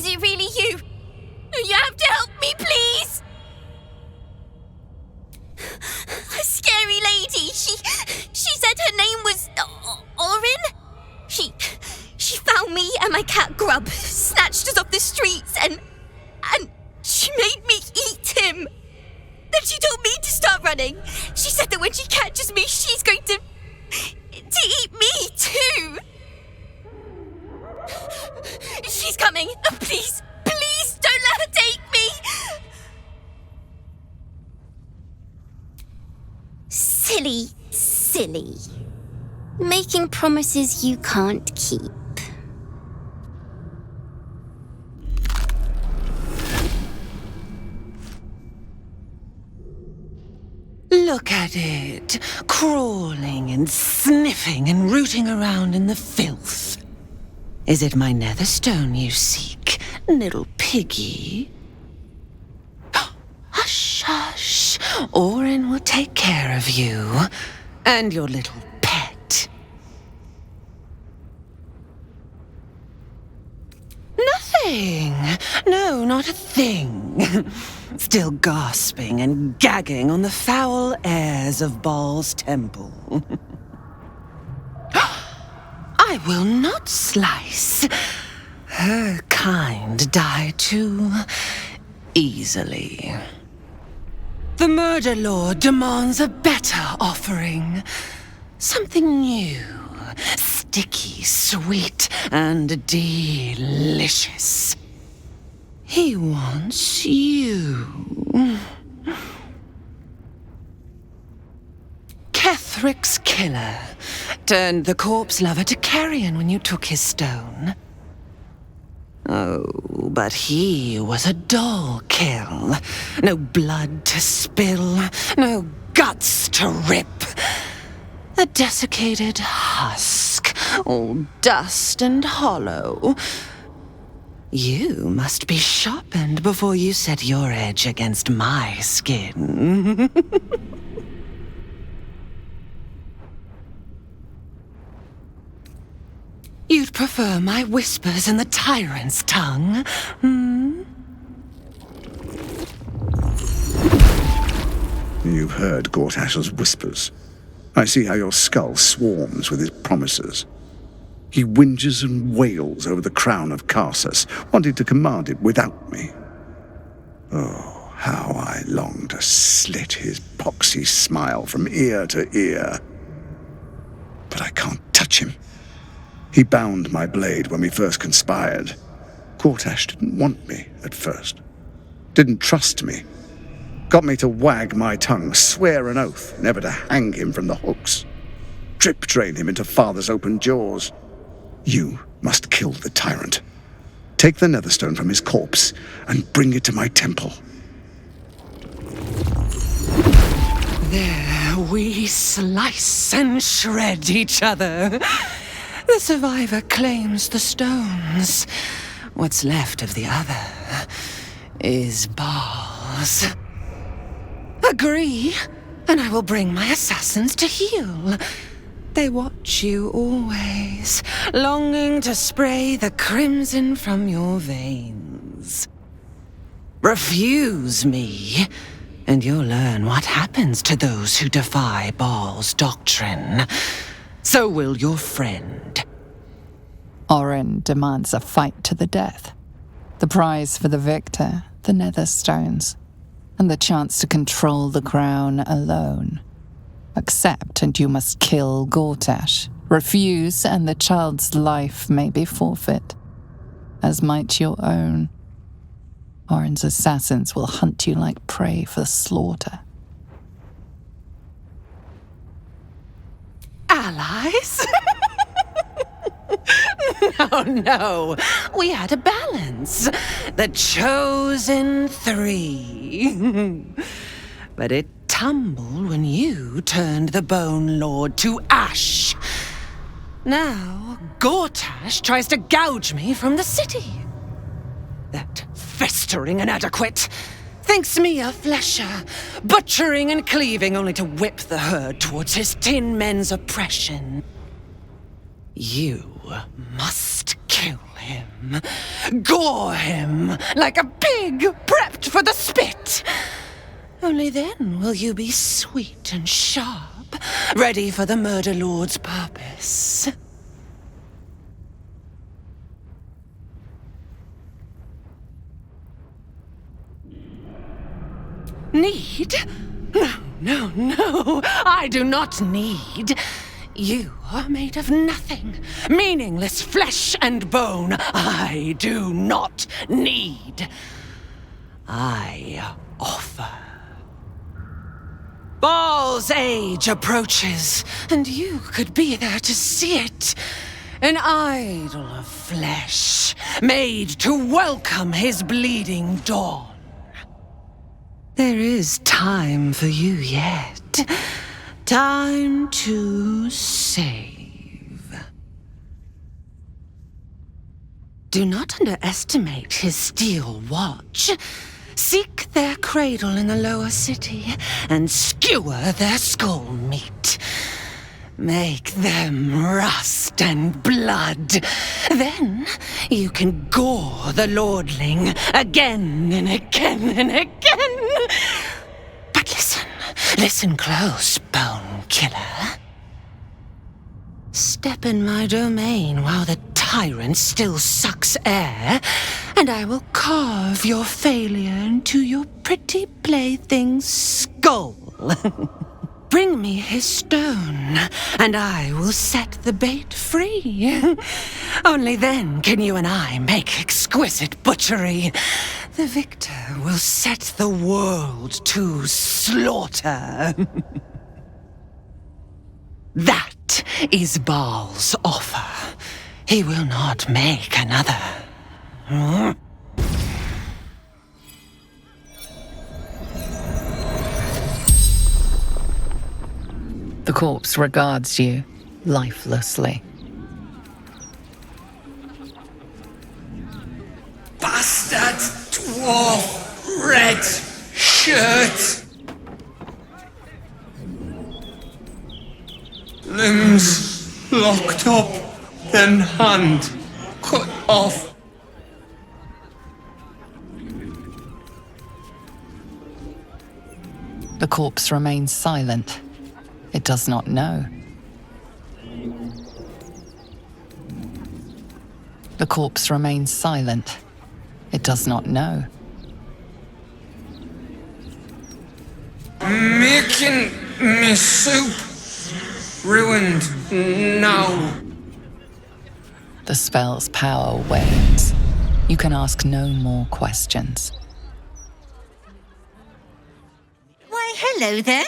Is it really you? You have to help me, please! A scary lady. She said her name was Orin. She found me and my cat Grub, snatched us off the streets, and she made me eat him. Then she told me to start running. She said that when she catches me, she's going to eat me too. She's coming. Please, don't let her take me. Silly. Making promises you can't keep. Look at it, crawling and sniffing and rooting around in the filth. Is it my netherstone you seek, little piggy? Hush. Orin will take care of you and your little pet. Nothing. No, not a thing. Still gasping and gagging on the foul airs of Baal's temple. I will not slice. Her kind die too easily. The Murder Lord demands a better offering. Something new, sticky, sweet, and delicious. He wants you. Kethric's killer turned the corpse lover to carrion when you took his stone. Oh, but he was a dull kill. No blood to spill, no guts to rip. A desiccated husk, all dust and hollow. You must be sharpened before you set your edge against my skin. You'd prefer my whispers in the tyrant's tongue, hmm? You've heard Gortash's whispers. I see how your skull swarms with his promises. He whinges and wails over the crown of Karsus, wanting to command it without me. Oh, how I long to slit his poxy smile from ear to ear. But I can't touch him. He bound my blade when we first conspired. Gortash didn't want me at first. Didn't trust me. Got me to wag my tongue, swear an oath never to hang him from the hooks. Drip drain him into father's open jaws. You must kill the tyrant. Take the netherstone from his corpse and bring it to my temple. There we slice and shred each other. The survivor claims the stones. What's left of the other is Baal's. Agree, and I will bring my assassins to heal. They watch you always, longing to spray the crimson from your veins. Refuse me, and you'll learn what happens to those who defy Baal's doctrine. So will your friend. Orin demands a fight to the death. The prize for the victor, the Netherstones, and the chance to control the crown alone. Accept and you must kill Gortash. Refuse and the child's life may be forfeit, as might your own. Orin's assassins will hunt you like prey for slaughter. Allies? No. We had a balance. The chosen three. But it tumbled when you turned the Bone Lord to ash. Now, Gortash tries to gouge me from the city. That festering inadequate thinks me a flesher, butchering and cleaving only to whip the herd towards his tin men's oppression. You must kill him, gore him like a pig prepped for the spit. Only then will you be sweet and sharp, ready for the murder lord's purpose. Need? No, I do not need. You are made of nothing, meaningless flesh and bone. I do not need. I offer. Baal's age approaches, and you could be there to see it. An idol of flesh, made to welcome his bleeding dawn. There is time for you yet. Time to save. Do not underestimate his steel watch. Seek their cradle in the lower city and skewer their skull meat. Make them rust and blood. Then you can gore the lordling again and again and again. But listen close, Bone Killer. Step in my domain while the tyrant still sucks air, and I will carve your failure into your pretty plaything's skull. Bring me his stone, and I will set the bait free. Only then can you and I make exquisite butchery. The victor will set the world to slaughter. That is Baal's offer. He will not make another. The corpse regards you lifelessly. Bastard dwarf red shirt. Limbs locked up, then hand cut off. The corpse remains silent. It does not know. The corpse remains silent. It does not know. Making me soup ruined now. The spell's power wanes. You can ask no more questions. Why, hello there.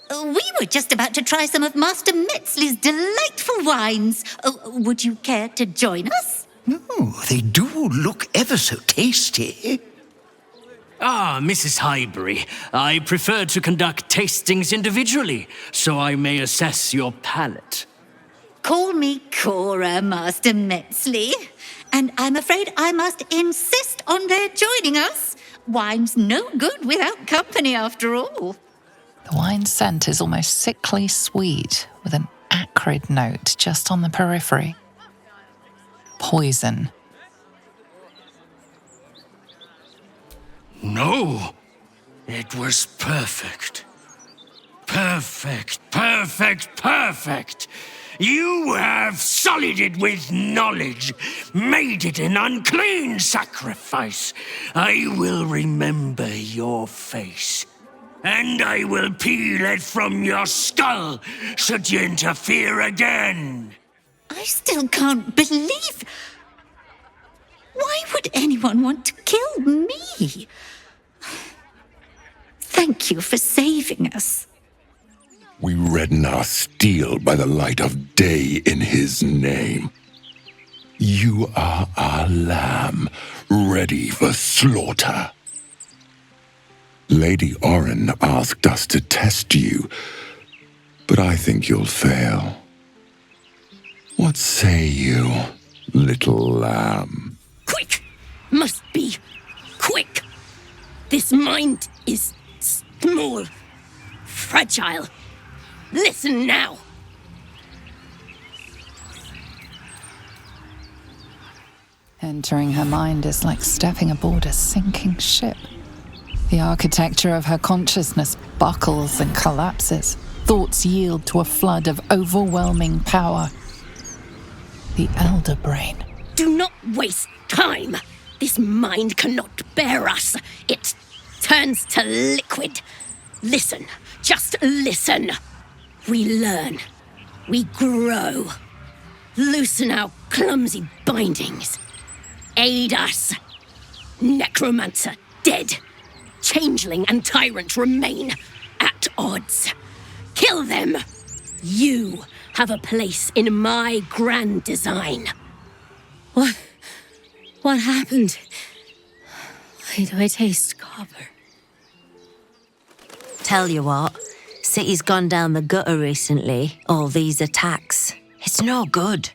We were just about to try some of Master Metzley's delightful wines. Would you care to join us? Oh, they do look ever so tasty. Ah, Mrs. Highbury, I prefer to conduct tastings individually, so I may assess your palate. Call me Cora, Master Metzley. And I'm afraid I must insist on their joining us. Wine's no good without company, after all. The wine scent is almost sickly sweet, with an acrid note just on the periphery. Poison. No, it was perfect. Perfect, perfect, perfect. You have sullied it with knowledge, made it an unclean sacrifice. I will remember your face. And I will peel it from your skull, should you interfere again. I still can't believe... Why would anyone want to kill me? Thank you for saving us. We redden our steel by the light of day in his name. You are our lamb, ready for slaughter. Lady Oren asked us to test you, but I think you'll fail. What say you, little lamb? Quick! Must be quick! This mind is small, fragile. Listen now! Entering her mind is like stepping aboard a sinking ship. The architecture of her consciousness buckles and collapses. Thoughts yield to a flood of overwhelming power. The Elder Brain. Do not waste time. This mind cannot bear us. It turns to liquid. Listen, just listen. We learn. We grow. Loosen our clumsy bindings. Aid us. Necromancer dead. Changeling and tyrant remain at odds. Kill them. You have a place in my grand design. What happened? Why do I taste copper? Tell you what, city's gone down the gutter recently. All these attacks. It's no good.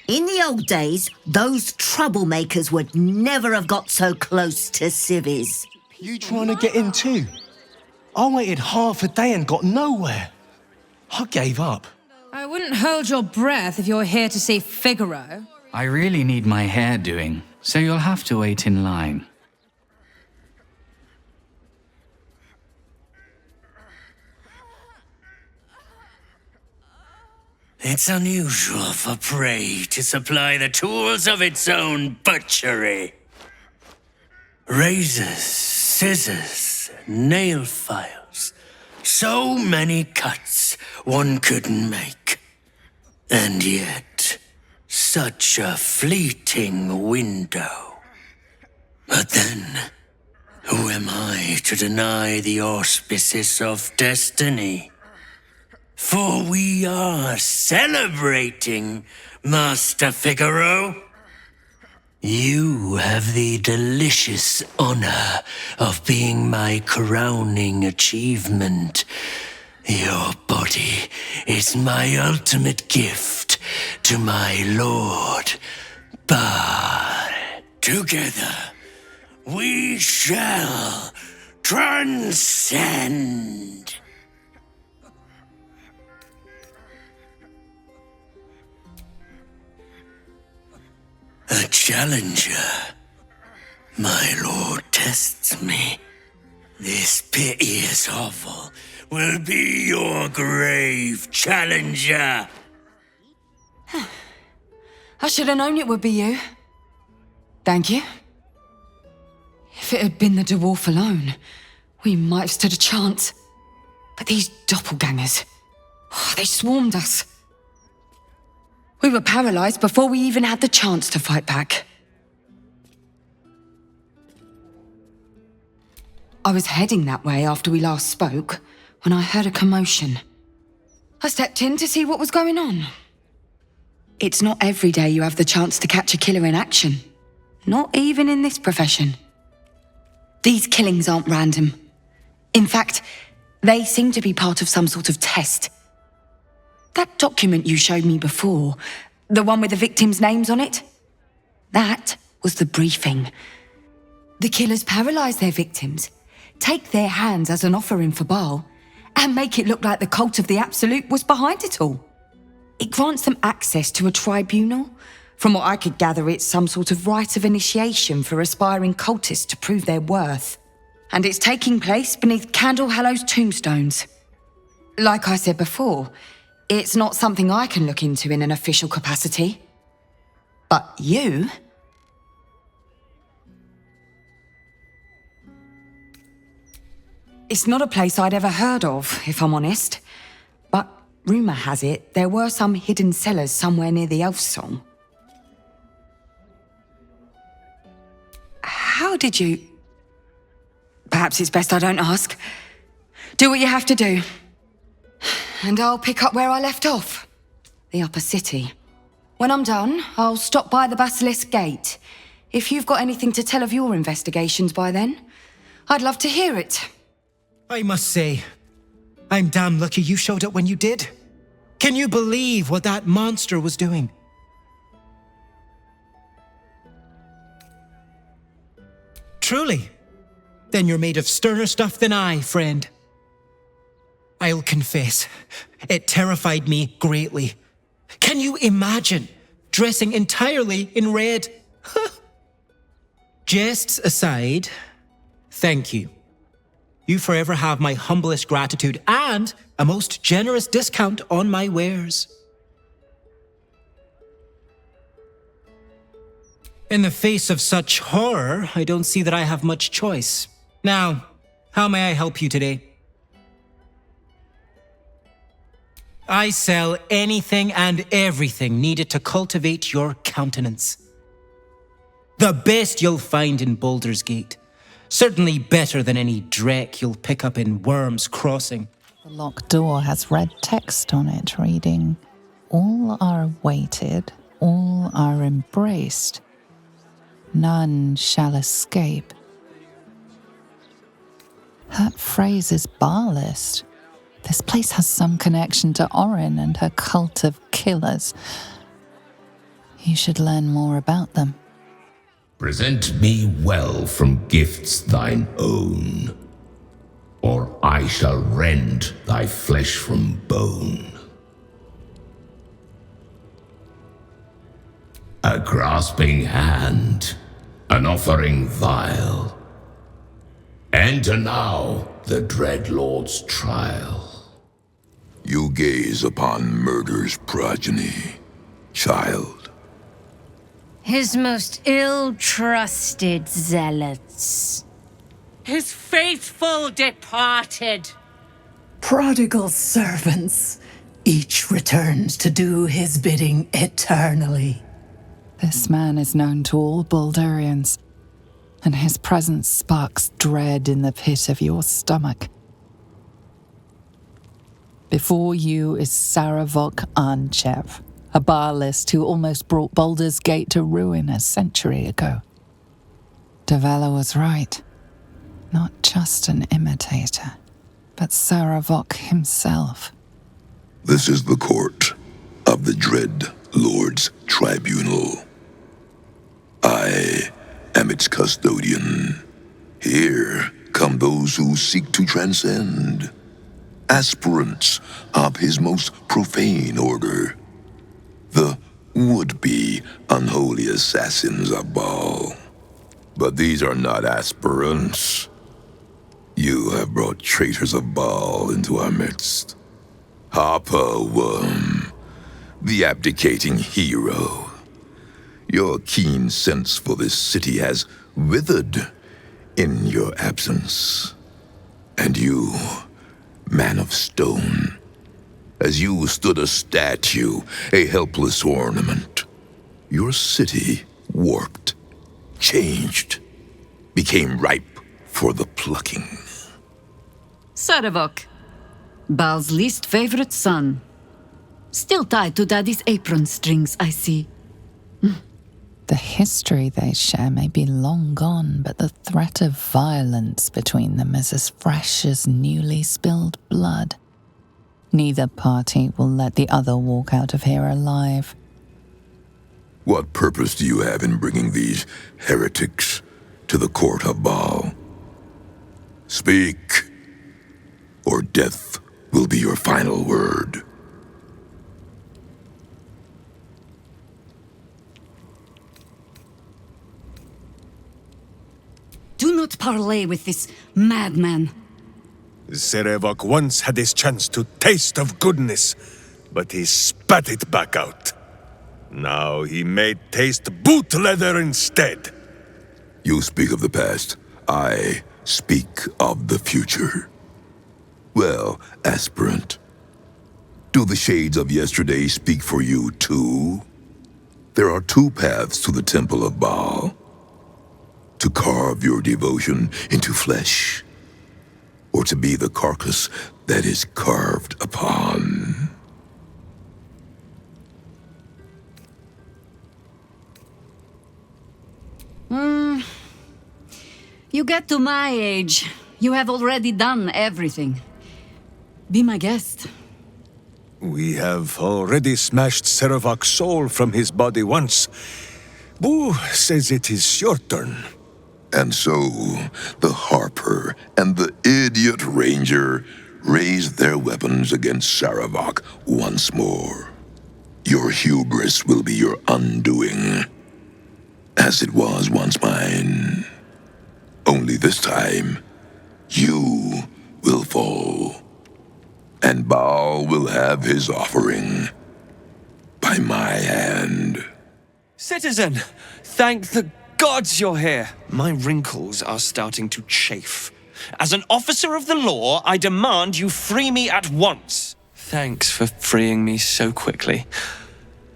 In the old days, those troublemakers would never have got so close to civvies. You trying to get in too? I waited half a day and got nowhere. I gave up. I wouldn't hold your breath if you're here to see Figaro. I really need my hair doing, so you'll have to wait in line. It's unusual for prey to supply the tools of its own butchery. Razors, scissors, nail files. So many cuts one couldn't make. And yet, such a fleeting window. But then, who am I to deny the auspices of destiny? For we are celebrating, Master Figaro. You have the delicious honor of being my crowning achievement. Your body is my ultimate gift to my lord, but together we shall transcend. A challenger. My lord tests me. This piteous hovel will be your grave, challenger. I should have known it would be you. Thank you. If it had been the dwarf alone, we might have stood a chance. But these doppelgangers, they swarmed us. We were paralyzed before we even had the chance to fight back. I was heading that way after we last spoke when I heard a commotion. I stepped in to see what was going on. It's not every day you have the chance to catch a killer in action. Not even in this profession. These killings aren't random. In fact, they seem to be part of some sort of test. That document you showed me before, the one with the victims' names on it, that was the briefing. The killers paralyze their victims, take their hands as an offering for Baal, and make it look like the cult of the Absolute was behind it all. It grants them access to a tribunal. From what I could gather, it's some sort of rite of initiation for aspiring cultists to prove their worth. And it's taking place beneath Candle Hallow's tombstones. Like I said before, it's not something I can look into in an official capacity. But you? It's not a place I'd ever heard of, if I'm honest. But rumour has it there were some hidden cellars somewhere near the Elf Song. How did you... Perhaps it's best I don't ask. Do what you have to do. And I'll pick up where I left off. The upper city. When I'm done, I'll stop by the Basilisk Gate. If you've got anything to tell of your investigations by then, I'd love to hear it. I must say, I'm damn lucky you showed up when you did. Can you believe what that monster was doing? Truly? Then you're made of sterner stuff than I, friend. I'll confess, it terrified me greatly. Can you imagine dressing entirely in red Jests aside, thank you. You forever have my humblest gratitude and a most generous discount on my wares. In the face of such horror, I don't see that I have much choice. Now, how may I help you today? I sell anything and everything needed to cultivate your countenance. The best you'll find in Baldur's Gate. Certainly better than any dreck you'll pick up in Worm's Crossing. The locked door has red text on it reading, "All are awaited, all are embraced. None shall escape." That phrase is barlist. This place has some connection to Orin and her cult of killers. You should learn more about them. Present me well from gifts thine own, or I shall rend thy flesh from bone. A grasping hand, an offering vile. Enter now the dread Lord's trial. You gaze upon murder's progeny, child. His most ill-trusted zealots. His faithful departed. Prodigal servants, each returns to do his bidding eternally. This man is known to all Baldurians, and his presence sparks dread in the pit of your stomach. Before you is Saravok Arnchev, a barlist who almost brought Baldur's Gate to ruin a century ago. Davella was right. Not just an imitator, but Saravok himself. This is the court of the Dread Lord's Tribunal. I am its custodian. Here come those who seek to transcend, aspirants of his most profane order, the would-be unholy assassins of Baal. But these are not aspirants. You have brought traitors of Baal into our midst. Harper Worm, the abdicating hero. Your keen sense for this city has withered in your absence. And you, man of stone, as you stood a statue, a helpless ornament, your city warped, changed, became ripe for the plucking. Saravok, Baal's least favorite son. Still tied to Daddy's apron strings, I see. The history they share may be long gone, but the threat of violence between them is as fresh as newly spilled blood. Neither party will let the other walk out of here alive. What purpose do you have in bringing these heretics to the court of Baal? Speak, or death will be your final word. Do not parley with this madman. Serevok once had his chance to taste of goodness, but he spat it back out. Now he may taste boot leather instead. You speak of the past. I speak of the future. Well, aspirant, do the shades of yesterday speak for you too? There are two paths to the Temple of Baal. To carve your devotion into flesh, or to be the carcass that is carved upon. You get to my age, you have already done everything. Be my guest. We have already smashed Serevok's soul from his body once. Boo says it is your turn. And so, the Harper and the idiot Ranger raised their weapons against Saravok once more. Your hubris will be your undoing. as it was once mine. Only this time, you will fall, and Baal will have his offering by my hand. Citizen, thank the gods you're here. My wrinkles are starting to chafe. As an officer of the law, I demand you free me at once. Thanks for freeing me so quickly.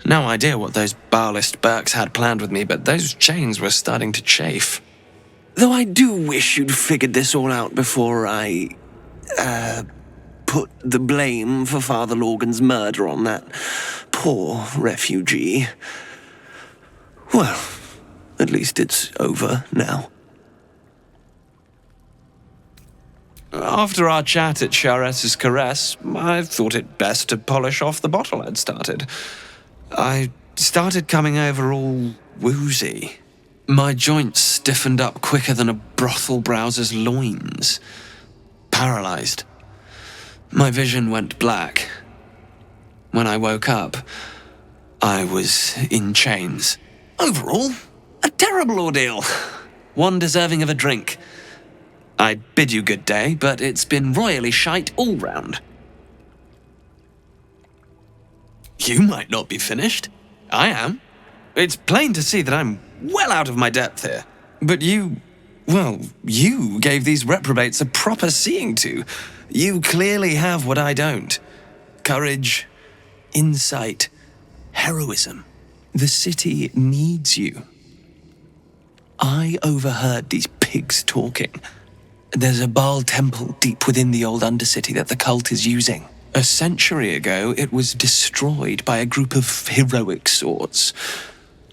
No idea what those Baalist Burks had planned with me, but those chains were starting to chafe. Though I do wish you'd figured this all out before I, put the blame for Father Lorgan's murder on that poor refugee. Well, at least it's over now. After our chat at Charessa's Caress, I thought it best to polish off the bottle I'd started. I started coming over all woozy. My joints stiffened up quicker than a brothel browser's loins. Paralyzed. My vision went black. When I woke up, I was in chains. Overall, a terrible ordeal. One deserving of a drink. I bid you good day, but it's been royally shite all round. You might not be finished. I am. It's plain to see that I'm well out of my depth here. But you gave these reprobates a proper seeing to. You clearly have what I don't. Courage, insight, heroism. The city needs you. I overheard these pigs talking. There's a Baal temple deep within the old Undercity that the cult is using. A century ago, it was destroyed by a group of heroic sorts.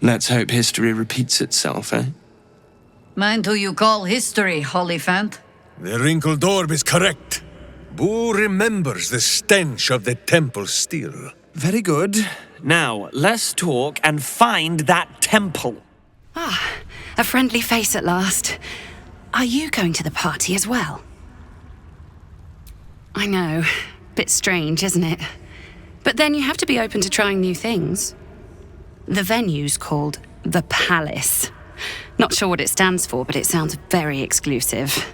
Let's hope history repeats itself, eh? Mind who you call history, Hollyphant. The wrinkled orb is correct. Boo remembers the stench of the temple still. Very good. Now, let's talk and find that temple. Ah, a friendly face at last. Are you going to the party as well? I know. Bit strange, isn't it? But then you have to be open to trying new things. The venue's called The Palace. Not sure what it stands for, but it sounds very exclusive.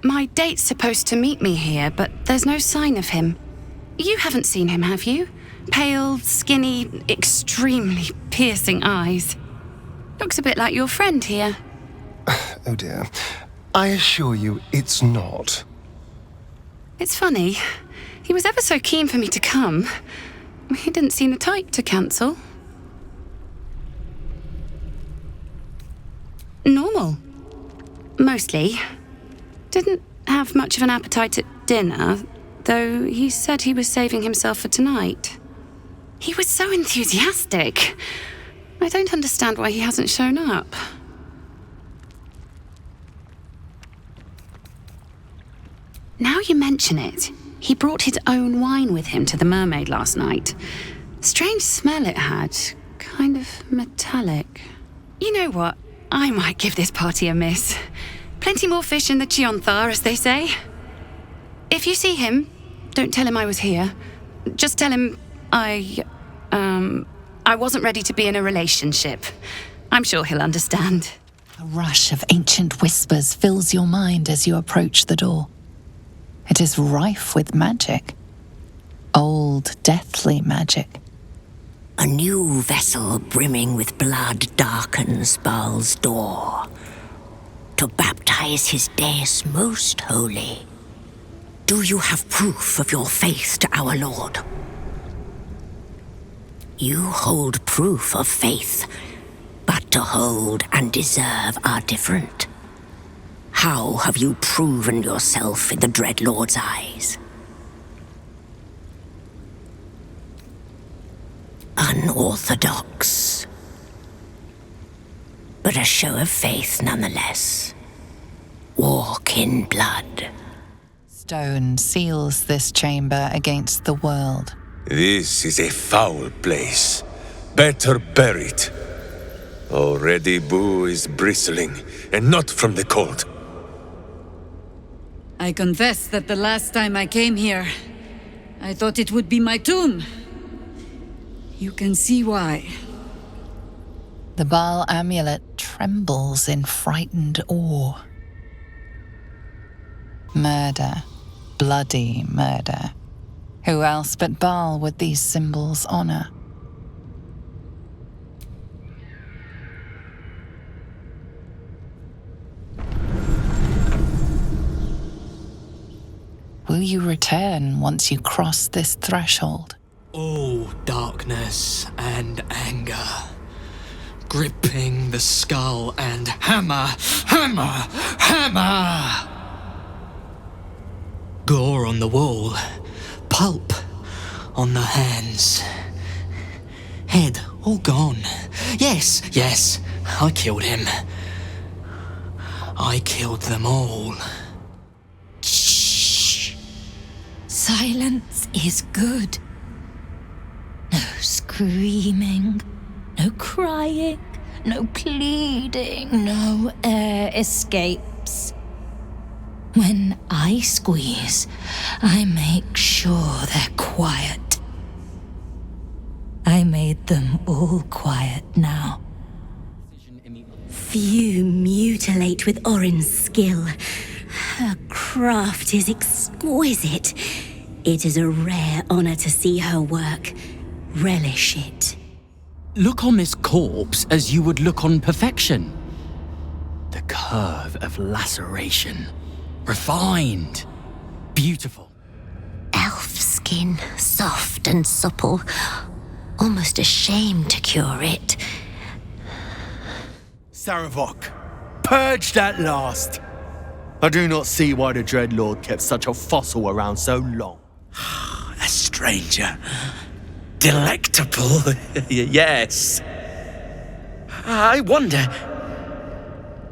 My date's supposed to meet me here, but there's no sign of him. You haven't seen him, have you? Pale, skinny, extremely piercing eyes. Looks a bit like your friend here. Oh dear. I assure you, it's not. It's funny. He was ever so keen for me to come. He didn't seem the type to cancel. Normal. Mostly. Didn't have much of an appetite at dinner, though he said he was saving himself for tonight. He was so enthusiastic. I don't understand why he hasn't shown up. Now you mention it, he brought his own wine with him to the Mermaid last night. Strange smell it had. Kind of metallic. You know what? I might give this party a miss. Plenty more fish in the Chionthar, as they say. If you see him, don't tell him I was here. Just tell him I wasn't ready to be in a relationship. I'm sure he'll understand. A rush of ancient whispers fills your mind as you approach the door. It is rife with magic. Old, deathly magic. A new vessel brimming with blood darkens Baal's door to baptize his deus most holy. Do you have proof of your faith to our Lord? You hold proof of faith, but to hold and deserve are different. How have you proven yourself in the Dread Lord's eyes? Unorthodox, but a show of faith nonetheless. Walk in blood. Stone seals this chamber against the world. This is a foul place. Better buried. Already Boo is bristling, and not from the cold. I confess that the last time I came here, I thought it would be my tomb. You can see why. The Baal amulet trembles in frightened awe. Murder. Bloody murder. Who else but Baal would these symbols honor? Will you return once you cross this threshold? All darkness and anger, gripping the skull and hammer, hammer, hammer! Gore on the wall, pulp on the hands. Head all gone. Yes, yes, I killed him. I killed them all. Silence is good. No screaming, no crying, no pleading, no air escapes. When I squeeze, I make sure they're quiet. I made them all quiet now. Few mutilate with Orin's skill. Her craft is exquisite. It is a rare honor to see her work. Relish it. Look on this corpse as you would look on perfection. The curve of laceration. Refined. Beautiful. Elf skin, soft and supple. Almost ashamed to cure it. Saravok, purged at last. I do not see why the Dreadlord kept such a fossil around so long. A stranger. Delectable, yes. I wonder,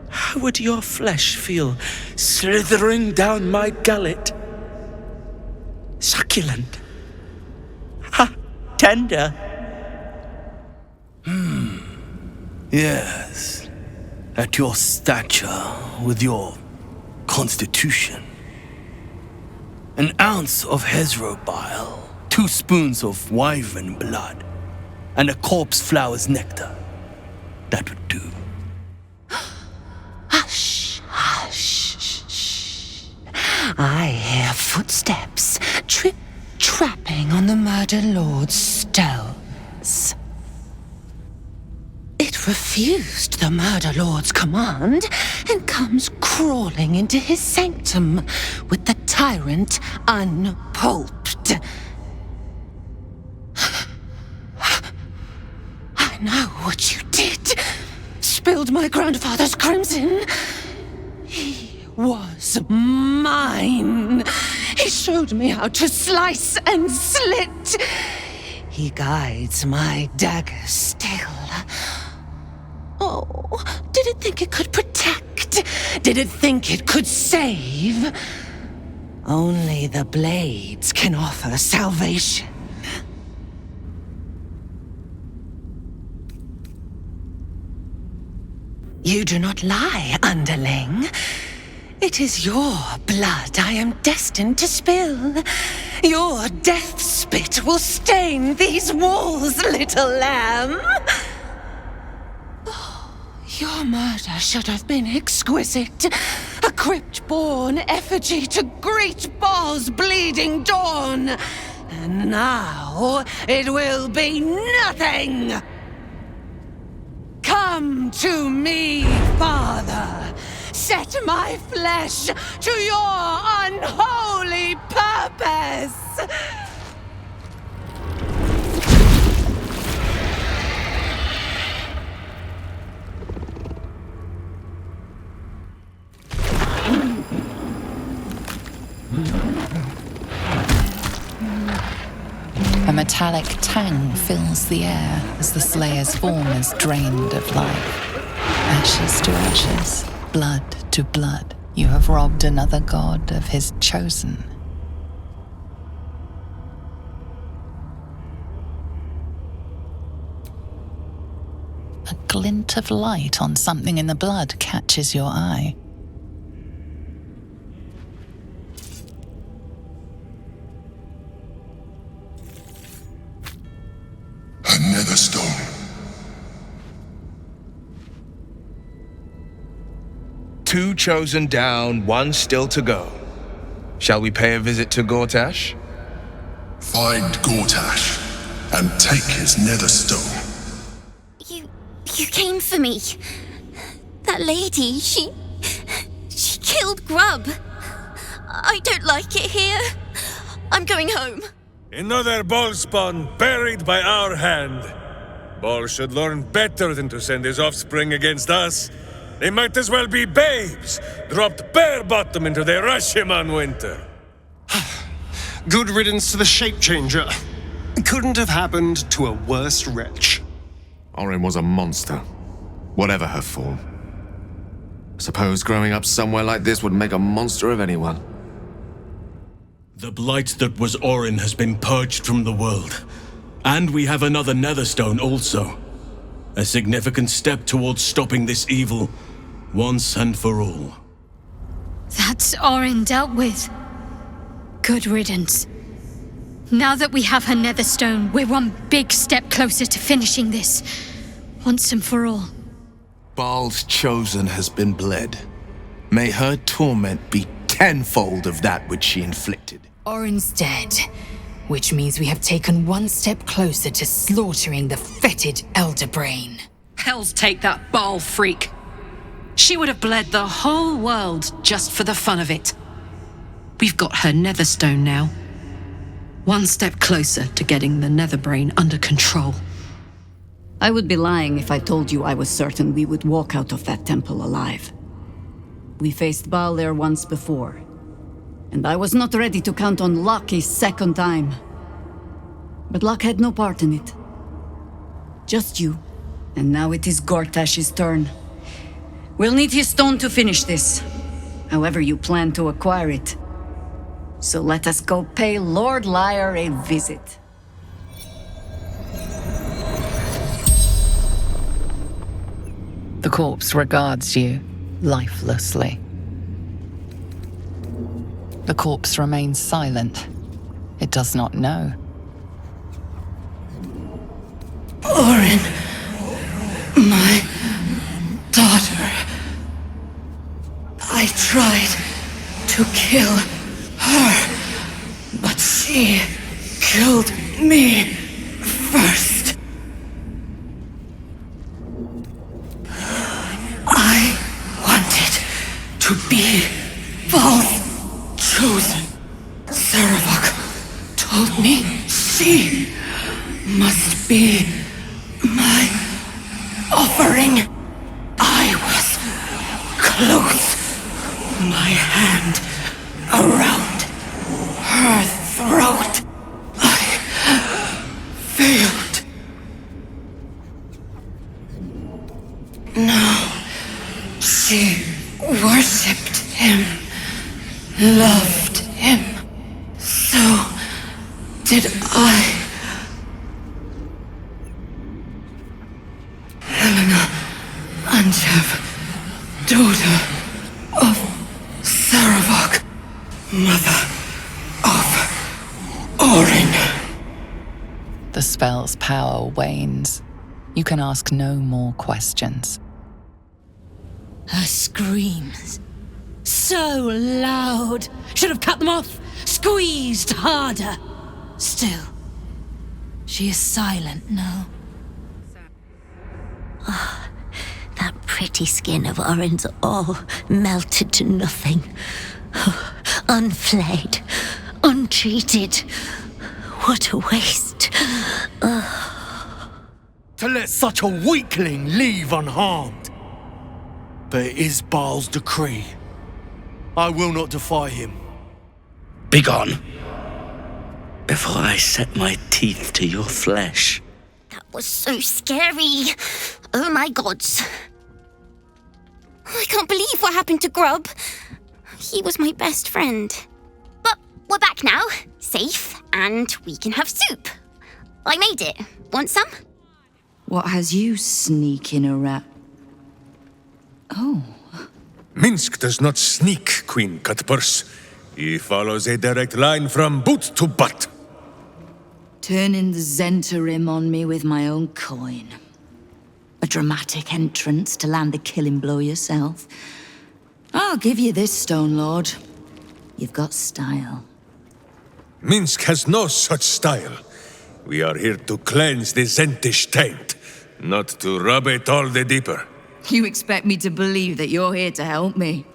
how would your flesh feel slithering down my gullet? Succulent. Ha! Tender. Yes. At your stature, with your constitution. An ounce of Hezro bile, 2 spoons of wyvern blood, and a corpse flower's nectar. That would do. Hush, hush. I hear footsteps trip-trapping on the Murder Lord's stones. It refused the Murder Lord's command and comes crawling into his sanctum with the tyrant unpulped. I know what you did. Spilled my grandfather's crimson. He was mine. He showed me how to slice and slit. He guides my dagger still. Oh, did it think it could protect? Did it think it could save? Only the blades can offer salvation. You do not lie, underling. It is your blood I am destined to spill. Your death spit will stain these walls, little lamb. Your murder should have been exquisite. A crypt-born effigy to greet Baal's bleeding dawn. And now it will be nothing. Come to me, Father. Set my flesh to your unholy purpose. A metallic tang fills the air as the Slayer's form is drained of life. Ashes to ashes, blood to blood, you have robbed another god of his chosen. A glint of light on something in the blood catches your eye. A nether stone. 2 chosen down, 1 still to go. Shall we pay a visit to Gortash? Find Gortash and take his nether stone. You came for me. That lady, she killed Grub. I don't like it here. I'm going home. Another ball spawn buried by our hand. Ball should learn better than to send his offspring against us. They might as well be babes, dropped bare bottom into the Rashiman winter. Good riddance to the shape changer. Couldn't have happened to a worse wretch. Orin was a monster, whatever her form. Suppose growing up somewhere like this would make a monster of anyone. The blight that was Orin has been purged from the world. And we have another Netherstone also. A significant step towards stopping this evil, once and for all. That's Orin dealt with. Good riddance. Now that we have her Netherstone, we're one big step closer to finishing this, once and for all. Baal's chosen has been bled. May her torment be tenfold of that which she inflicted. Orin's dead, which means we have taken one step closer to slaughtering the fetid Elder Brain. Hells take that Baal freak. She would have bled the whole world just for the fun of it. We've got her Netherstone now. One step closer to getting the Netherbrain under control. I would be lying if I told you I was certain we would walk out of that temple alive. We faced Baal there once before, and I was not ready to count on luck a second time. But luck had no part in it. Just you, and now it is Gortash's turn. We'll need his stone to finish this, however you plan to acquire it. So let us go pay Lord Lyre a visit. The corpse regards you lifelessly. The corpse remains silent. It does not know. Orin, my daughter. I tried to kill her, but she killed me first. I wanted to be Baal's chosen. Saravok told me she must be my offering. I was close, my hand around her throat. I failed. No, she worshipped him, loved him. So did I. Helena Anchev, daughter of Saravok, mother of Orin. The spell's power wanes. You can ask no more questions. Her screams. So loud. Should have cut them off. Squeezed harder. Still, she is silent now. Oh, that pretty skin of Orin's all melted to nothing. Oh, unflayed, untreated. What a waste. To let such a weakling leave unharmed. But it is Baal's decree. I will not defy him. Begone, before I set my teeth to your flesh. That was so scary. Oh my gods. I can't believe what happened to Grub. He was my best friend. But we're back now, safe, and we can have soup. I made it. Want some? What has you sneaking around? Oh. Minsk does not sneak, Queen Cutpurse. He follows a direct line from boot to butt. Turning the Zentarim on me with my own coin. A dramatic entrance to land the killing blow yourself. I'll give you this, Stone Lord. You've got style. Minsk has no such style. We are here to cleanse the Zentish taint, not to rub it all the deeper. You expect me to believe that you're here to help me?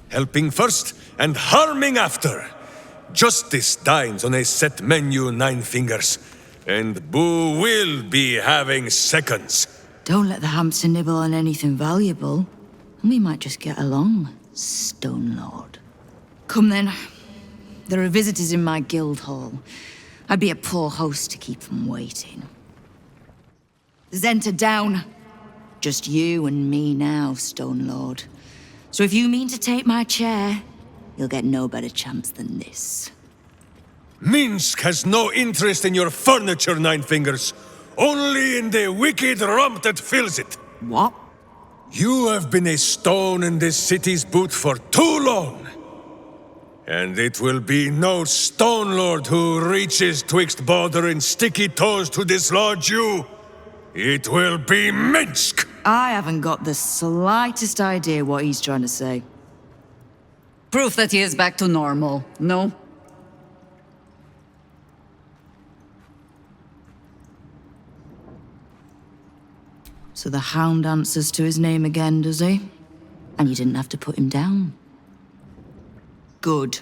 Helping first and harming after. Justice dines on a set menu, Nine Fingers. And Boo will be having seconds. Don't let the hamster nibble on anything valuable, and we might just get along, Stone Lord. Come then. There are visitors in my guild hall. I'd be a poor host to keep them waiting. Zenta down. Just you and me now, Stone Lord. So if you mean to take my chair, you'll get no better chance than this. Minsk has no interest in your furniture, Nine Fingers. Only in the wicked rump that fills it. What? You have been a stone in this city's boot for too long. And it will be no Stone Lord who reaches twixt Baldur and sticky toes to dislodge you. It will be Minsk! I haven't got the slightest idea what he's trying to say. Proof that he is back to normal, no? So the Hound answers to his name again, does he? And you didn't have to put him down. Good.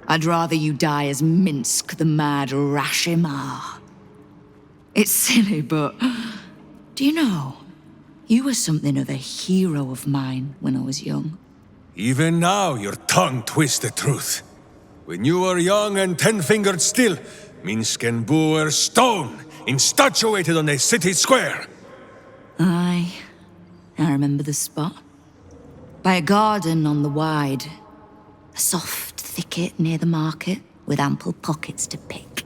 I'd rather you die as Minsk the Mad Rashimar. It's silly, but... Do you know? You were something of a hero of mine when I was young. Even now, your tongue twists the truth. When you were young and 10-fingered still, Minsk and Boo were stone, infatuated on a city square. Aye. I remember the spot. By a garden on the Wide. A soft thicket near the market, with ample pockets to pick.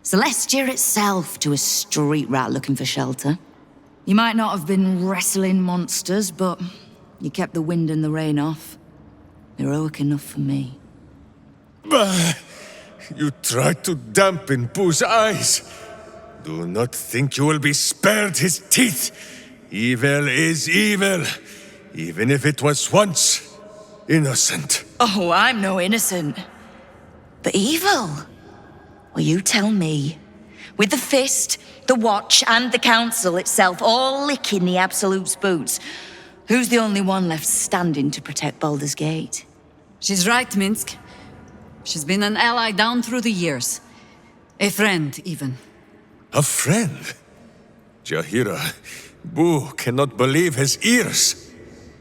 Celestia itself to a street rat looking for shelter. You might not have been wrestling monsters, but you kept the wind and the rain off. Heroic enough for me. Bah! You tried to dampen Boo's eyes. Do not think you will be spared his teeth. Evil is evil, even if it was once innocent. Oh, I'm no innocent. But evil? Well, you tell me. With the Fist, the Watch, and the Council itself all licking the Absolute's boots, who's the only one left standing to protect Baldur's Gate? She's right, Minsk. She's been an ally down through the years. A friend, even. A friend? Jaheira, Boo cannot believe his ears.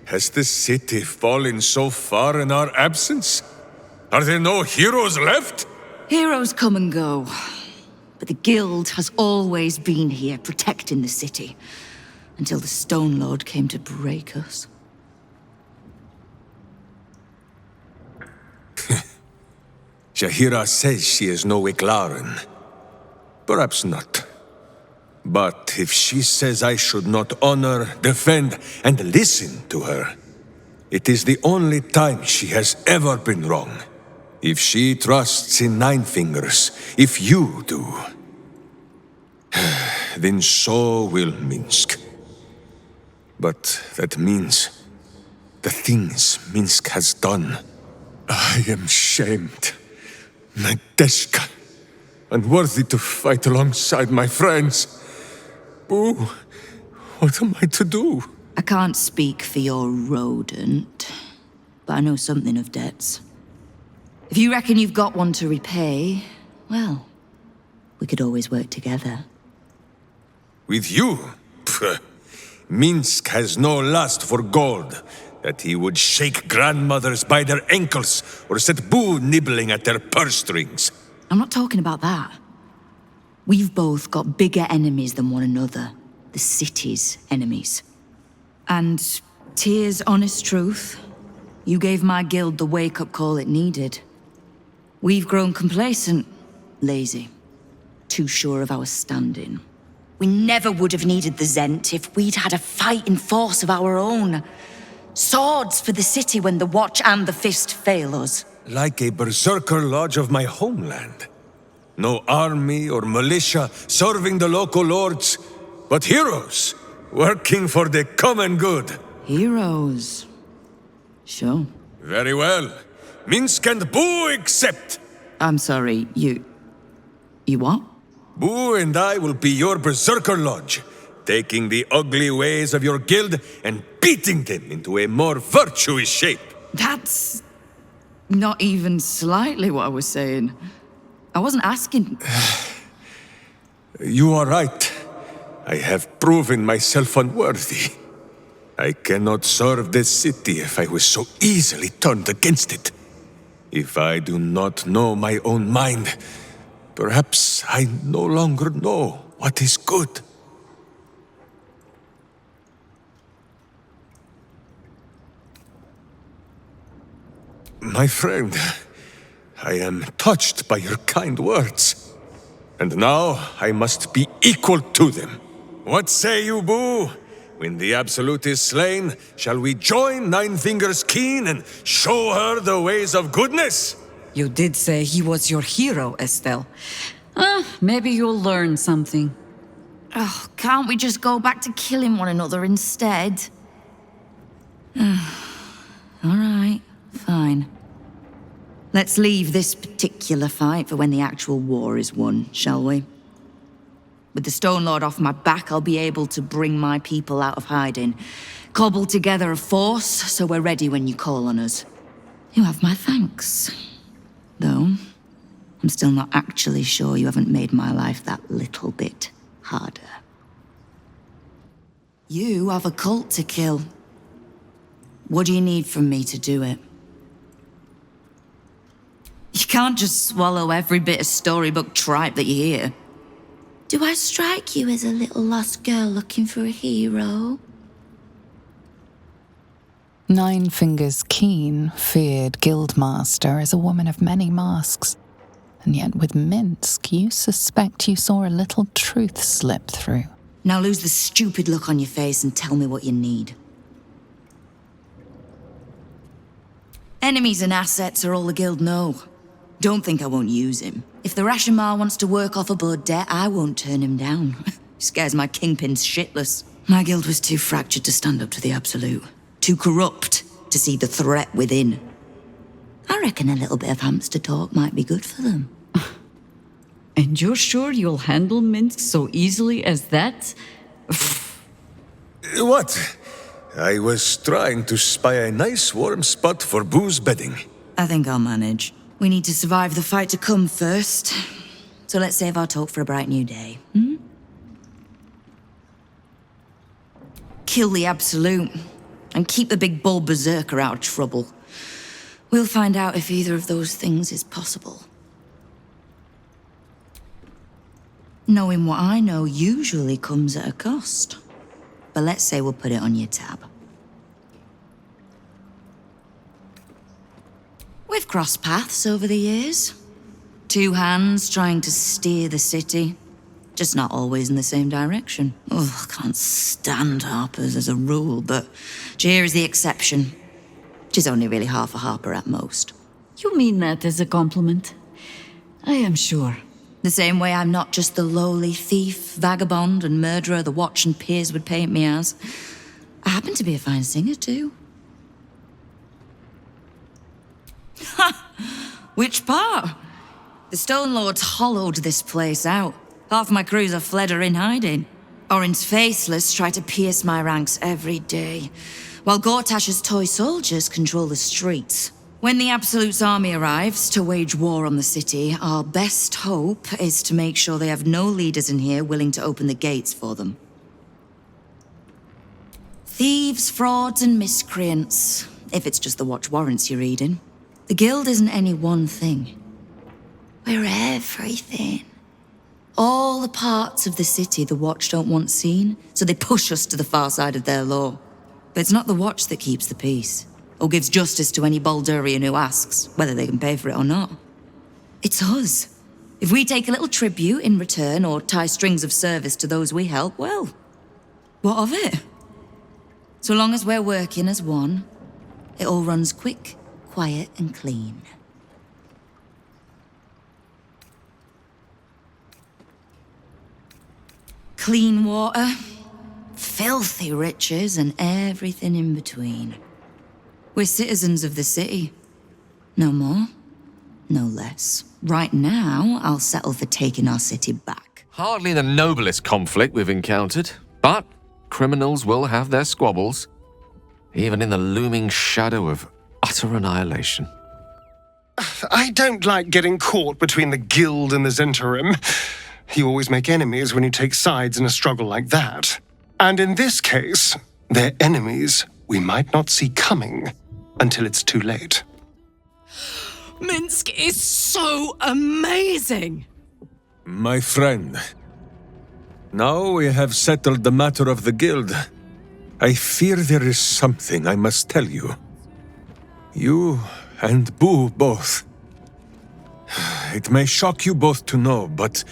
Has the city fallen so far in our absence? Are there no heroes left? Heroes come and go. But the Guild has always been here, protecting the city. Until the Stone Lord came to break us. Jaheira says she is no Wicklaren. Perhaps not. But if she says I should not honor, defend, and listen to her, it is the only time she has ever been wrong. If she trusts in Nine Fingers, if you do, then so will Minsk. But that means the things Minsk has done. I am shamed. Nadeshka, unworthy to fight alongside my friends. Boo, what am I to do? I can't speak for your rodent, but I know something of debts. If you reckon you've got one to repay, well, we could always work together. With you? Pfft. Minsk has no lust for gold, that he would shake grandmothers by their ankles or set Boo nibbling at their purse strings. I'm not talking about that. We've both got bigger enemies than one another. The city's enemies. And Tyr's honest truth, you gave my guild the wake-up call it needed. We've grown complacent, lazy, too sure of our standing. We never would have needed the Zent if we'd had a fighting force of our own. Swords for the city when the Watch and the Fist fail us. Like a berserker lodge of my homeland. No army or militia serving the local lords, but heroes working for the common good. Heroes. Sure. Very well. Minsk and Boo accept. I'm sorry, you what? Boo and I will be your Berserker Lodge, taking the ugly ways of your guild and beating them into a more virtuous shape. That's not even slightly what I was saying. I wasn't asking. You are right. I have proven myself unworthy. I cannot serve this city if I was so easily turned against it. If I do not know my own mind, perhaps I no longer know what is good. My friend, I am touched by your kind words. And now I must be equal to them. What say you, Boo? When the Absolute is slain, shall we join Nine Fingers Keen and show her the ways of goodness? You did say he was your hero, Estelle. Maybe you'll learn something. Oh, can't we just go back to killing one another instead? All right, fine. Let's leave this particular fight for when the actual war is won, shall we? With the Stone Lord off my back, I'll be able to bring my people out of hiding, cobble together a force so we're ready when you call on us. You have my thanks. Though, I'm still not actually sure you haven't made my life that little bit harder. You have a cult to kill. What do you need from me to do it? You can't just swallow every bit of storybook tripe that you hear. Do I strike you as a little lost girl looking for a hero? Nine Fingers Keen feared Guildmaster as a woman of many masks, and yet with Minsk you suspect you saw a little truth slip through. Now lose the stupid look on your face and tell me what you need. Enemies and assets are all the guild know. Don't think I won't use him. If the Rashomar wants to work off a blood debt, I won't turn him down. Scares my kingpins shitless. My guild was too fractured to stand up to the Absolute. Too corrupt to see the threat within. I reckon a little bit of hamster talk might be good for them. And you're sure you'll handle Minsk so easily as that? What? I was trying to spy a nice warm spot for Boo's bedding. I think I'll manage. We need to survive the fight to come first. So let's save our talk for a bright new day. Kill the Absolute, and keep the big bull berserker out of trouble. We'll find out if either of those things is possible. Knowing what I know usually comes at a cost. But let's say we'll put it on your tab. We've crossed paths over the years. Two hands trying to steer the city. Just not always in the same direction. Oh, I can't stand Harpers as a rule, but Jir is the exception. She's only really half a Harper at most. You mean that as a compliment? I am sure. The same way I'm not just the lowly thief, vagabond, and murderer the Watch and peers would paint me as. I happen to be a fine singer, too. Ha! Which part? The Stone Lords hollowed this place out. Half my crews are fled or in hiding. Orin's faceless try to pierce my ranks every day, while Gortash's toy soldiers control the streets. When the Absolute's army arrives to wage war on the city, our best hope is to make sure they have no leaders in here willing to open the gates for them. Thieves, frauds, and miscreants, if it's just the Watch warrants you're reading. The Guild isn't any one thing. We're everything. All the parts of the city the Watch don't want seen, so they push us to the far side of their law. But it's not the Watch that keeps the peace, or gives justice to any Baldurian who asks, whether they can pay for it or not. It's us. If we take a little tribute in return, or tie strings of service to those we help, well, what of it? So long as we're working as one, it all runs quick, quiet, and clean. Clean water, filthy riches, and everything in between. We're citizens of the city. No more, no less. Right now, I'll settle for taking our city back. Hardly the noblest conflict we've encountered, but criminals will have their squabbles, even in the looming shadow of utter annihilation. I don't like getting caught between the guild and the Zentarim. You always make enemies when you take sides in a struggle like that. And in this case, they're enemies we might not see coming until it's too late. Minsk is so amazing! My friend, now we have settled the matter of the guild. I fear there is something I must tell you. You and Boo both. It may shock you both to know, but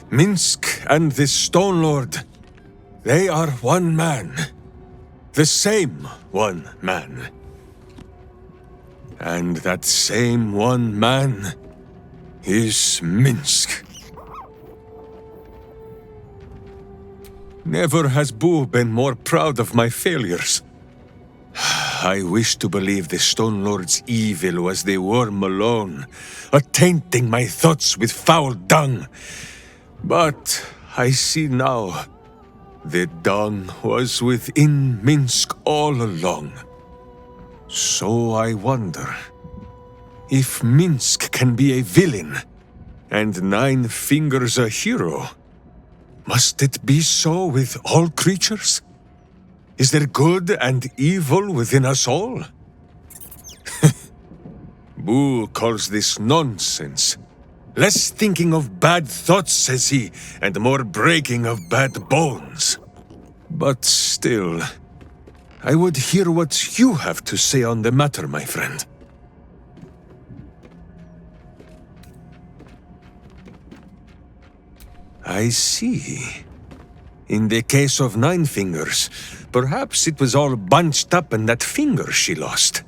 Minsk and this Stone Lord, they are one man. The same one man. And that same one man is Minsk. Never has Boo been more proud of my failures. I wish to believe the Stone Lord's evil was the worm alone, attainting my thoughts with foul dung. But I see now, the dung was within Minsk all along. So I wonder, if Minsk can be a villain, and Nine Fingers a hero, must it be so with all creatures? Is there good and evil within us all? Boo calls this nonsense. Less thinking of bad thoughts, says he, and more breaking of bad bones. But still, I would hear what you have to say on the matter, my friend. I see. In the case of Nine Fingers, perhaps it was all bunched up in that finger she lost.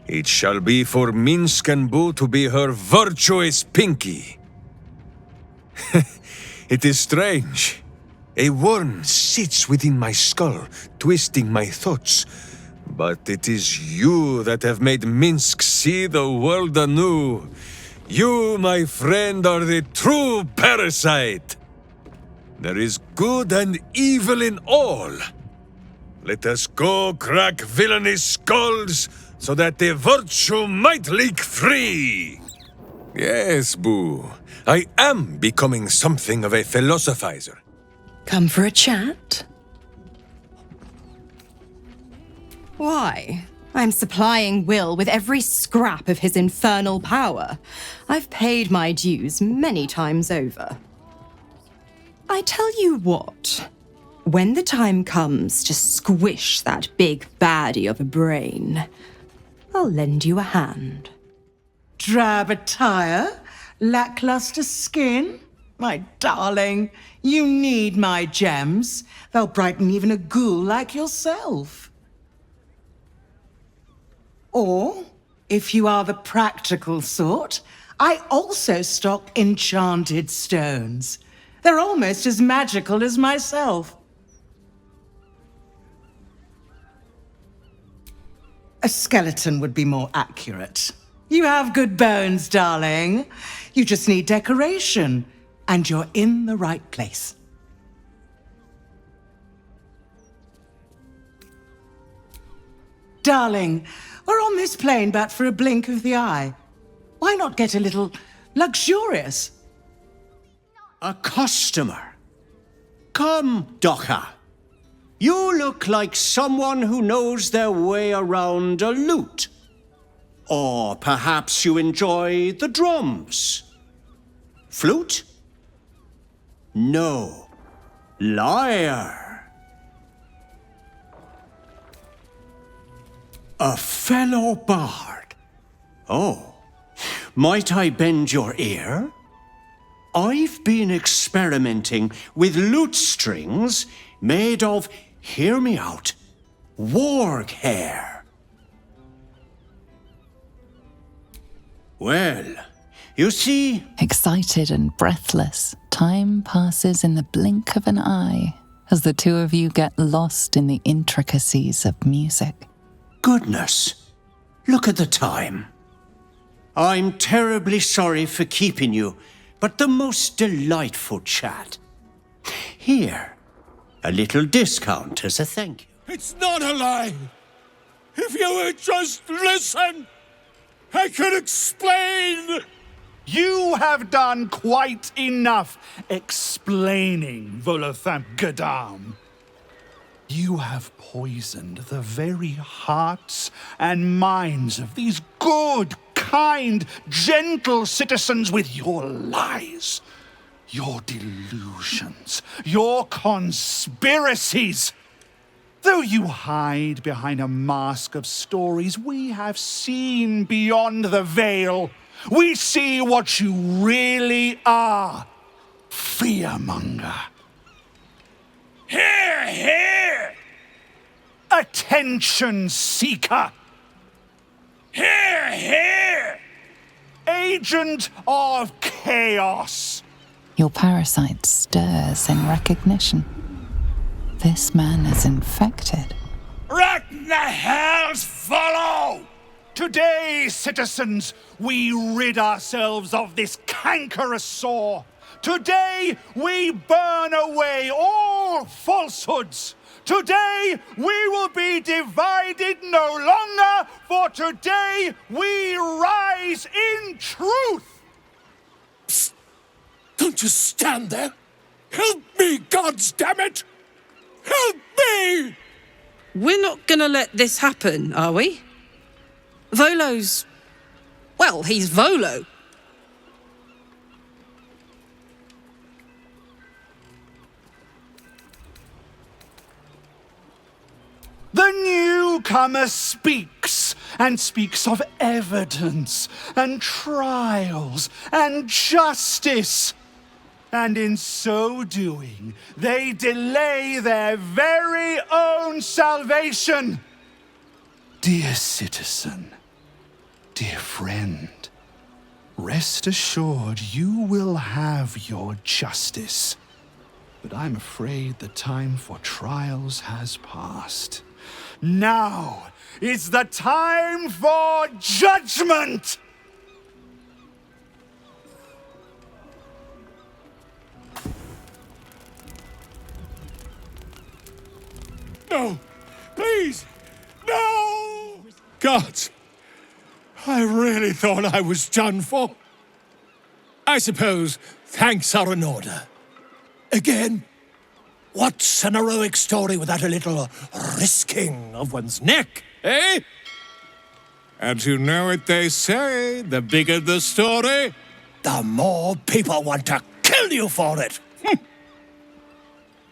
It shall be for Minsk and Boo to be her virtuous pinky. It is strange. A worm sits within my skull, twisting my thoughts. But it is you that have made Minsk see the world anew. You, my friend, are the true parasite. There is good and evil in all. Let us go crack villainous skulls, so that the virtue might leak free. Yes, Boo. I am becoming something of a philosophizer. Come for a chat? Why? I'm supplying Will with every scrap of his infernal power. I've paid my dues many times over. I tell you what, when the time comes to squish that big baddie of a brain, I'll lend you a hand. Drab attire? Lackluster skin? My darling, you need my gems. They'll brighten even a ghoul like yourself. Or, if you are the practical sort, I also stock enchanted stones. They're almost as magical as myself. A skeleton would be more accurate. You have good bones, darling. You just need decoration, and you're in the right place. Darling, we're on this plane but for a blink of the eye. Why not get a little luxurious? A customer. Come, Docha. You look like someone who knows their way around a lute. Or perhaps you enjoy the drums. Flute? No. Lyre. A fellow bard. Oh, might I bend your ear? I've been experimenting with lute strings made of, hear me out, warg hair. Well, you see... Excited and breathless, time passes in the blink of an eye. as the two of you get lost in the intricacies of music. Goodness, look at the time. I'm terribly sorry for keeping you, but the most delightful chat. Here, a little discount as a thank you. It's not a lie. If you would just listen, I could explain. You have done quite enough explaining, Volothamp Gadam. You have poisoned the very hearts and minds of these good, kind, gentle citizens with your lies, your delusions, your conspiracies. Though you hide behind a mask of stories, we have seen beyond the veil. We see what you really are. Fearmonger. Hear, hear! Attention seeker. Hear, hear! Agent of chaos. Your parasite stirs in recognition. This man is infected. Let the hells follow! Today, citizens, we rid ourselves of this cankerous sore. Today, we burn away all falsehoods. Today, we will be divided no longer, for today, we rise in truth. Psst. Don't just stand there. Help me, goddamn! Help me! We're not gonna let this happen, are we? Volo's... well, he's Volo. The newcomer speaks, and speaks of evidence, and trials, and justice. And in so doing, they delay their very own salvation. Dear citizen, dear friend, rest assured you will have your justice. But I'm afraid the time for trials has passed. Now is the time for judgment! No! Please! No! Gods! I really thought I was done for. I suppose thanks are in order. Again? What's an heroic story without a little risking of one's neck, eh? And you know what they say, the bigger the story, the more people want to kill you for it.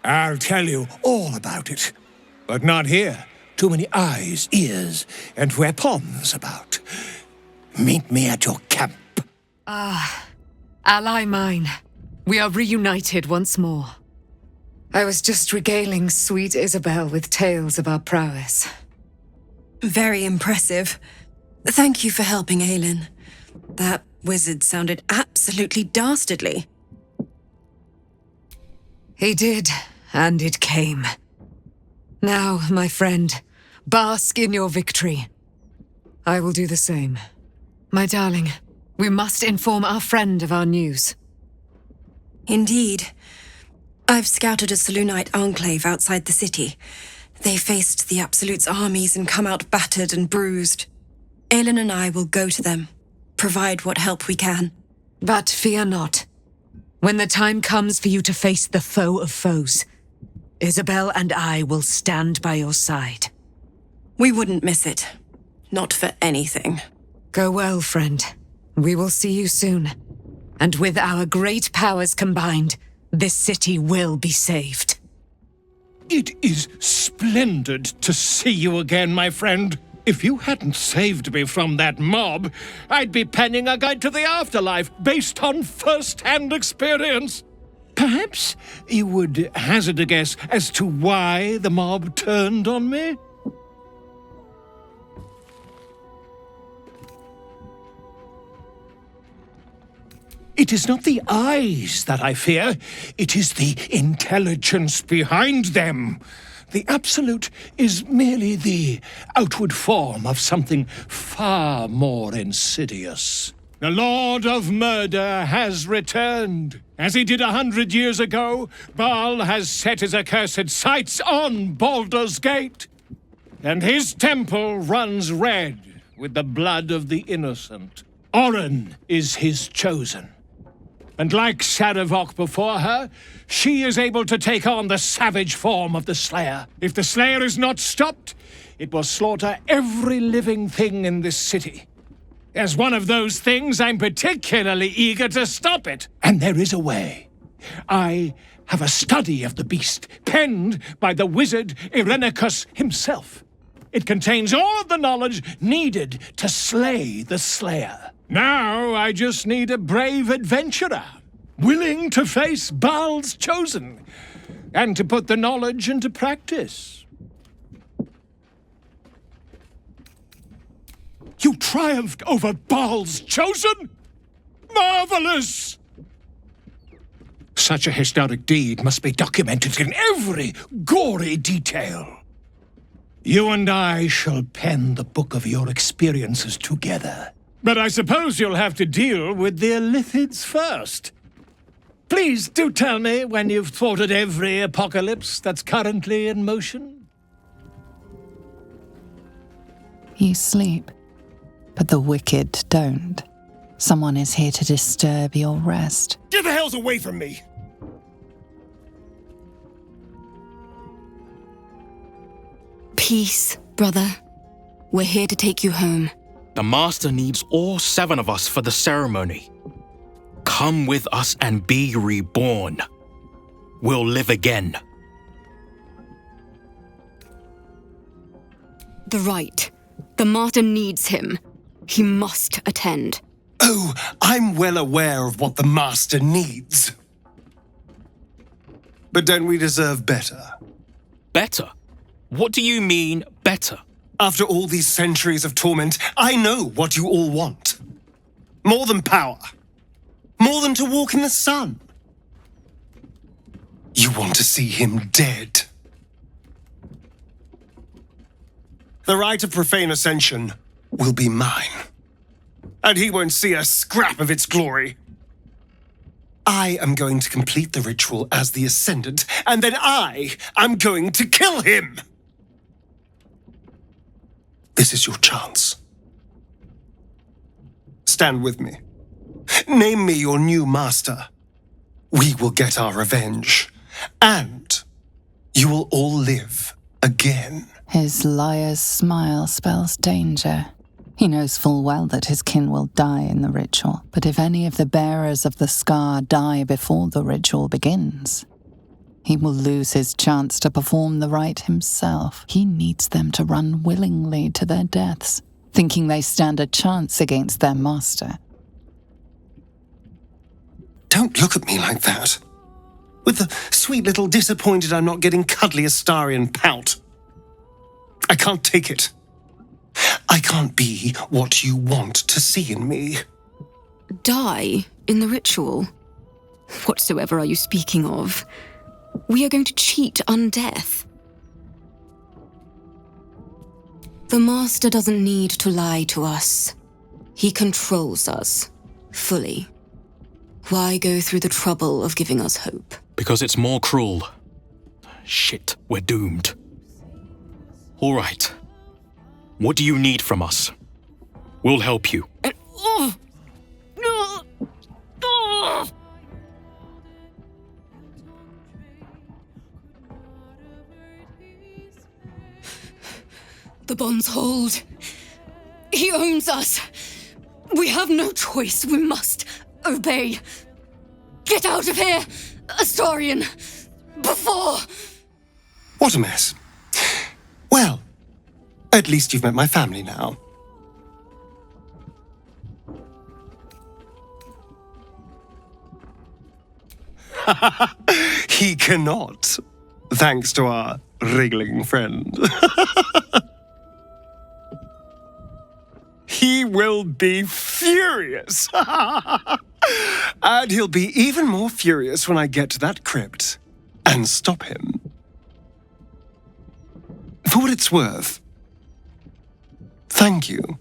I'll tell you all about it. But not here. Too many eyes, ears, and weapons about. Meet me at your camp. Ally mine. We are reunited once more. I was just regaling sweet Isabel with tales of our prowess. Very impressive. Thank you for helping Aelin. That wizard sounded absolutely dastardly. He did, and it came. Now, my friend, bask in your victory. I will do the same. My darling, we must inform our friend of our news. Indeed. I've scouted a Selûnite enclave outside the city. They faced the Absolute's armies and come out battered and bruised. Aelin and I will go to them, provide what help we can. But fear not. When the time comes for you to face the foe of foes, Isabel and I will stand by your side. We wouldn't miss it. Not for anything. Go well, friend. We will see you soon. And with our great powers combined, this city will be saved. It is splendid to see you again, my friend. If you hadn't saved me from that mob, I'd be penning a guide to the afterlife based on first-hand experience. Perhaps you would hazard a guess as to why the mob turned on me? It is not the eyes that I fear, it is the intelligence behind them. The Absolute is merely the outward form of something far more insidious. The Lord of Murder has returned. As he did 100 years ago, Baal has set his accursed sights on Baldur's Gate. And his temple runs red with the blood of the innocent. Oren is his chosen. And like Sarevok before her, she is able to take on the savage form of the Slayer. If the Slayer is not stopped, it will slaughter every living thing in this city. As one of those things, I'm particularly eager to stop it. And there is a way. I have a study of the beast, penned by the wizard Irenicus himself. It contains all of the knowledge needed to slay the Slayer. Now I just need a brave adventurer, willing to face Baal's chosen, and to put the knowledge into practice. You triumphed over Baal's chosen? Marvelous! Such a historic deed must be documented in every gory detail. You and I shall pen the book of your experiences together. But I suppose you'll have to deal with the Illithids first. Please do tell me when you've thwarted every apocalypse that's currently in motion. You sleep, but the wicked don't. Someone is here to disturb your rest. Get the hells away from me! Peace, brother. We're here to take you home. The Master needs all 7 of us for the ceremony. Come with us and be reborn. We'll live again. The rite. The Master needs him. He must attend. Oh, I'm well aware of what the Master needs. But don't we deserve better? Better? What do you mean, better? After all these centuries of torment, I know what you all want. More than power. More than to walk in the sun. You want to see him dead. The rite of profane ascension will be mine. And he won't see a scrap of its glory. I am going to complete the ritual as the Ascendant, and then I am going to kill him! This is your chance. Stand with me. Name me your new master. We will get our revenge. And you will all live again. His liar's smile spells danger. He knows full well that his kin will die in the ritual, but if any of the bearers of the scar die before the ritual begins, he will lose his chance to perform the rite himself. He needs them to run willingly to their deaths, thinking they stand a chance against their master. Don't look at me like that. With the sweet little disappointed I'm not getting cuddly Astarian pout. I can't take it. I can't be what you want to see in me. Die in the ritual? Whatsoever are you speaking of? We are going to cheat undeath. The Master doesn't need to lie to us. He controls us, fully. Why go through the trouble of giving us hope? Because it's more cruel. Shit, we're doomed. All right. What do you need from us? We'll help you. The bonds hold. He owns us. We have no choice. We must obey. Get out of here, Astarian, before... What a mess. Well, at least you've met my family now. He cannot, thanks to our wriggling friend. He will be furious. And he'll be even more furious when I get to that crypt and stop him. For what it's worth, thank you.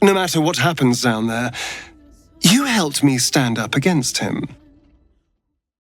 No matter what happens down there, you helped me stand up against him.